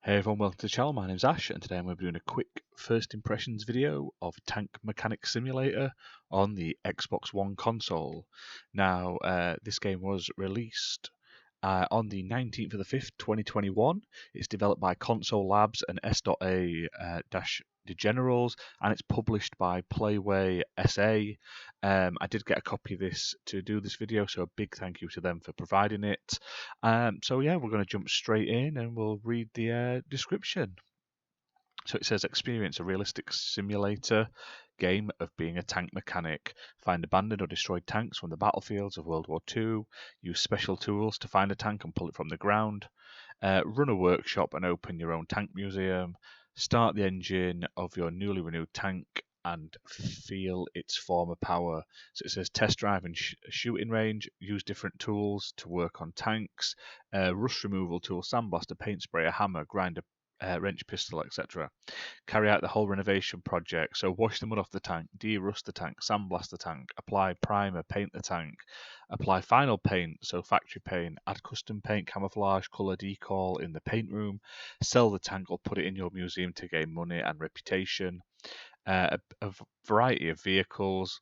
Hey everyone, welcome to the channel. My name's Ash, and today I'm going to be doing a quick first impressions video of Tank Mechanic Simulator on the Xbox One console. Now, this game was released on the 19th of the 5th, 2021. It's developed by Console Labs and S.A-Degenerals, and it's published by Playway SA. I did get a copy of this to do this video, so a big thank you to them for providing it. So yeah, we're going to jump straight in and we'll read the description. So it says, experience a realistic simulator game of being a tank mechanic. Find abandoned or destroyed tanks from the battlefields of World War II. Use special tools to find a tank and pull it from the ground. Run a workshop and open your own tank museum. Start the engine of your newly renewed tank and feel its former power. So it says test drive and shooting range. Use different tools to work on tanks. Rust removal tool, sandblaster, paint sprayer, hammer, grinder, wrench pistol, etc. Carry out the whole renovation project. So wash the mud off the tank, de-rust the tank, sandblast the tank, apply primer, paint the tank, apply final paint, so factory paint, add custom paint, camouflage, colour decal in the paint room, sell the tank or put it in your museum to gain money and reputation. A variety of vehicles.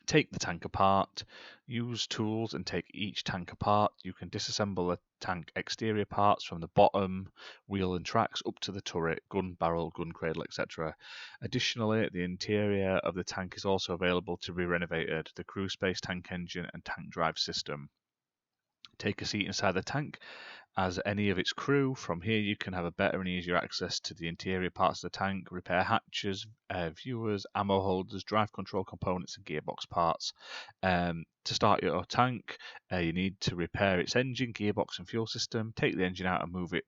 Take the tank apart, use tools and take each tank apart. You can disassemble the tank exterior parts from the bottom, wheel and tracks up to the turret, gun barrel, gun cradle, etc. Additionally, the interior of the tank is also available to be renovated, the crew space, tank engine and tank drive system. Take a seat inside the tank as any of its crew. From here you can have a better and easier access to the interior parts of the tank, repair hatches, viewers, ammo holders, drive control components and gearbox parts. To start your tank, you need to repair its engine, gearbox and fuel system, take the engine out and move it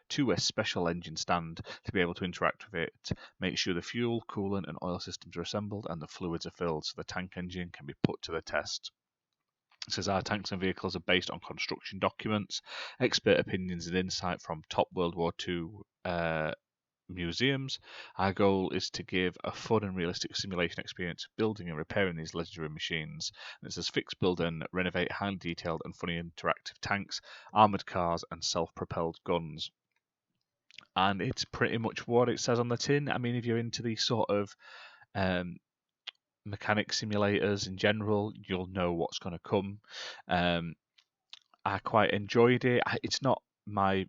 to a special engine stand to be able to interact with it. Make sure the fuel, coolant and oil systems are assembled and the fluids are filled so the tank engine can be put to the test. It says our tanks and vehicles are based on construction documents, expert opinions and insight from top World War II museums. Our goal is to give a fun and realistic simulation experience of building and repairing these legendary machines. And it says fix, build and renovate highly detailed and funny interactive tanks, armoured cars and self-propelled guns. And it's pretty much what it says on the tin. I mean, if you're into these sort of mechanic simulators in general, you'll know what's going to come. I quite enjoyed it. It's not the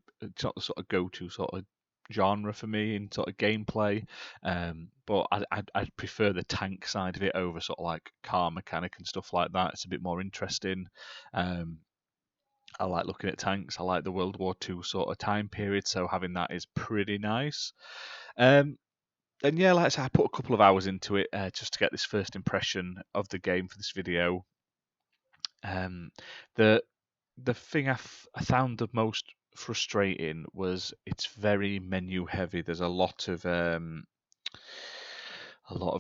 sort of go-to sort of genre for me in sort of gameplay, but I'd prefer the tank side of it over sort of like car mechanic and stuff like that. It's a bit more interesting. I like looking at tanks. I like the World War II sort of time period, so having that is pretty nice. And yeah, like I said, I put a couple of hours into it just to get this first impression of the game for this video. The thing I found the most frustrating was it's very menu heavy. There's a lot of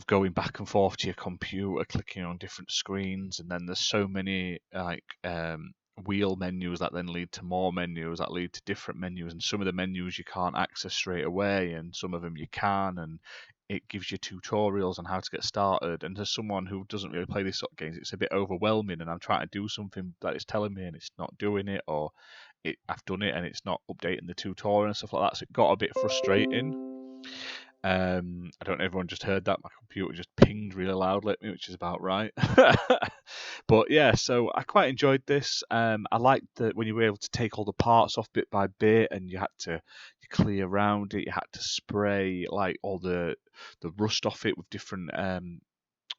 going back and forth to your computer, clicking on different screens, and then there's so many like wheel menus that then lead to more menus that lead to different menus, and some of the menus you can't access straight away, and some of them you can, and it gives you tutorials on how to get started. And as someone who doesn't really play these sort of games, it's a bit overwhelming, and I'm trying to do something that it's telling me and it's not doing it, or I've done it and it's not updating the tutorial and stuff like that. So it got a bit frustrating. I don't know if everyone just heard that. My computer just pinged really loudly at me, which is about right. But yeah, so I quite enjoyed this. I liked that when you were able to take all the parts off bit by bit, and you clear around it. You had to spray like all the rust off it with different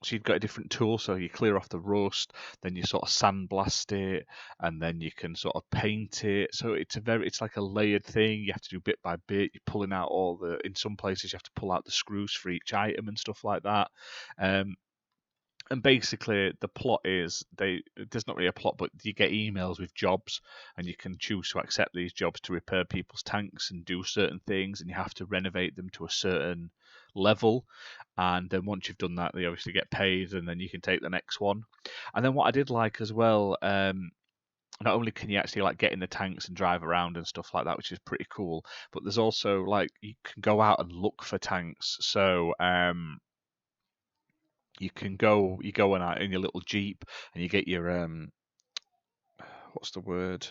so you've got a different tool, so you clear off the rust, then you sort of sandblast it, and then you can sort of paint it. So it's like a layered thing. You have to do bit by bit. You're pulling out in some places you have to pull out the screws for each item and stuff like that. And basically, the plot is there's not really a plot, but you get emails with jobs, and you can choose to accept these jobs to repair people's tanks and do certain things, and you have to renovate them to a certain level. And then once you've done that, they obviously get paid, and then you can take the next one. And then what I did like as well, not only can you actually like get in the tanks and drive around and stuff like that, which is pretty cool, but there's also like you can go out and look for tanks. So you go in your little Jeep and you get your what's the word?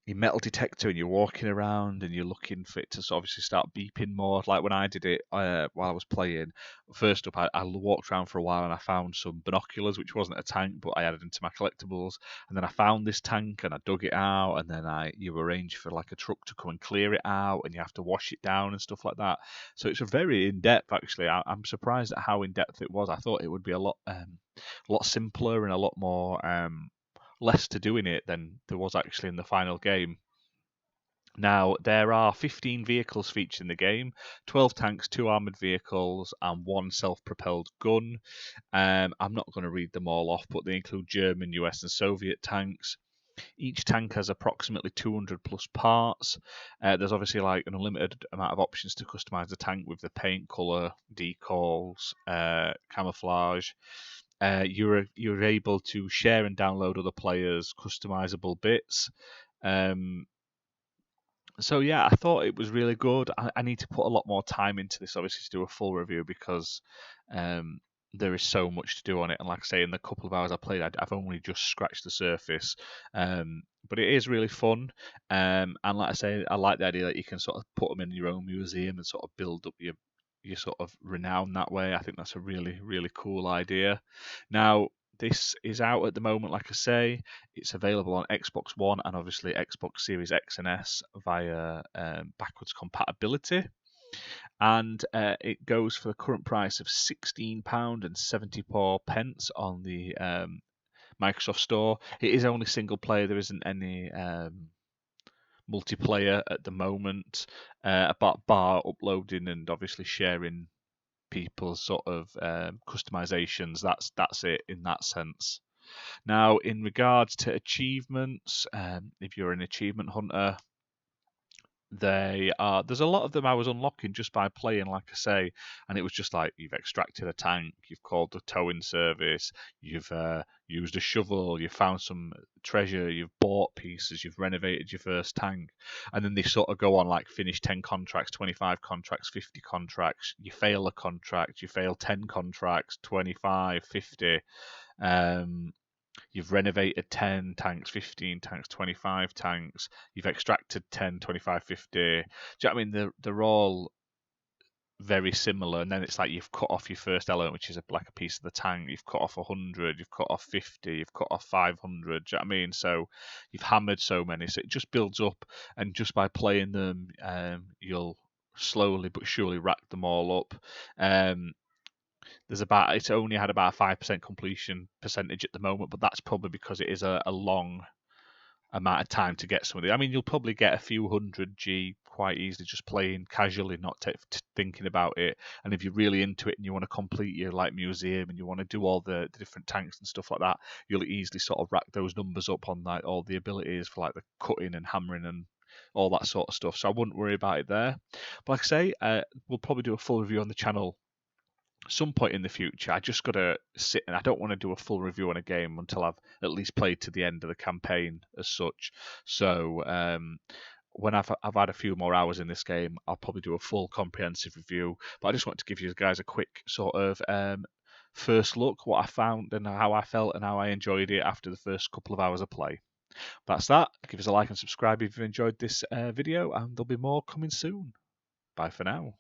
your metal detector and you're walking around and you're looking for it to obviously start beeping more. Like when I did it while I was playing, first up I walked around for a while and I found some binoculars, which wasn't a tank, but I added into my collectibles. And then I found this tank and I dug it out, and then you arrange for like a truck to come and clear it out, and you have to wash it down and stuff like that. So it's a very in depth actually. I'm surprised at how in depth it was. I thought it would be a lot simpler and a lot more less to do in it than there was actually in the final game. Now, there are 15 vehicles featured in the game, 12 tanks, 2 armoured vehicles, and 1 self-propelled gun. I'm not going to read them all off, but they include German, US, and Soviet tanks. Each tank has approximately 200 plus parts. There's obviously like an unlimited amount of options to customize the tank with the paint, color, decals, camouflage. You're able to share and download other players' customizable bits. So yeah, I thought it was really good. I need to put a lot more time into this, obviously, to do a full review because there is so much to do on it. And like I say, in the couple of hours I played, I've only just scratched the surface. But it is really fun. And like I say, I like the idea that you can sort of put them in your own museum and sort of build up your sort of renown that way. I think that's a really, really cool idea. Now, this is out at the moment, like I say. It's available on Xbox One and obviously Xbox Series X and S via backwards compatibility. And it goes for the current price of £16.74 on the Microsoft Store. It is only single player. There isn't any multiplayer at the moment, about bar uploading and obviously sharing people's sort of customizations. That's it in that sense. Now, in regards to achievements, if you're an achievement hunter, there's a lot of them I was unlocking just by playing, like I say, and it was just like you've extracted a tank, you've called the towing service, you've used a shovel, you've found some treasure, you've bought pieces, you've renovated your first tank, and then they sort of go on like finish 10 contracts, 25 contracts, 50 contracts, you fail a contract, you fail 10 contracts, 25, 50. You've renovated 10 tanks, 15 tanks, 25 tanks. You've extracted 10, 25, 50. Do you know what I mean? They're all very similar. And then it's like you've cut off your first element, which is like a piece of the tank. You've cut off 100. You've cut off 50. You've cut off 500. Do you know what I mean? So you've hammered so many. So it just builds up. And just by playing them, you'll slowly but surely rack them all up. It's only had about a 5% completion percentage at the moment, but that's probably because it is a long amount of time to get some of it. I mean, you'll probably get a few hundred G quite easily just playing casually, not thinking about it. And if you're really into it and you want to complete your like museum and you want to do all the different tanks and stuff like that, you'll easily sort of rack those numbers up on like all the abilities for like the cutting and hammering and all that sort of stuff. So I wouldn't worry about it there. But like I say, we'll probably do a full review on the channel some point in the future. I just got to sit, and I don't want to do a full review on a game until I've at least played to the end of the campaign as such. So when I've had a few more hours in this game, I'll probably do a full comprehensive review. But I just want to give you guys a quick sort of first look, what I found and how I felt and how I enjoyed it after the first couple of hours of play. That's that. Give us a like and subscribe if you've enjoyed this video, and there'll be more coming soon. Bye for now.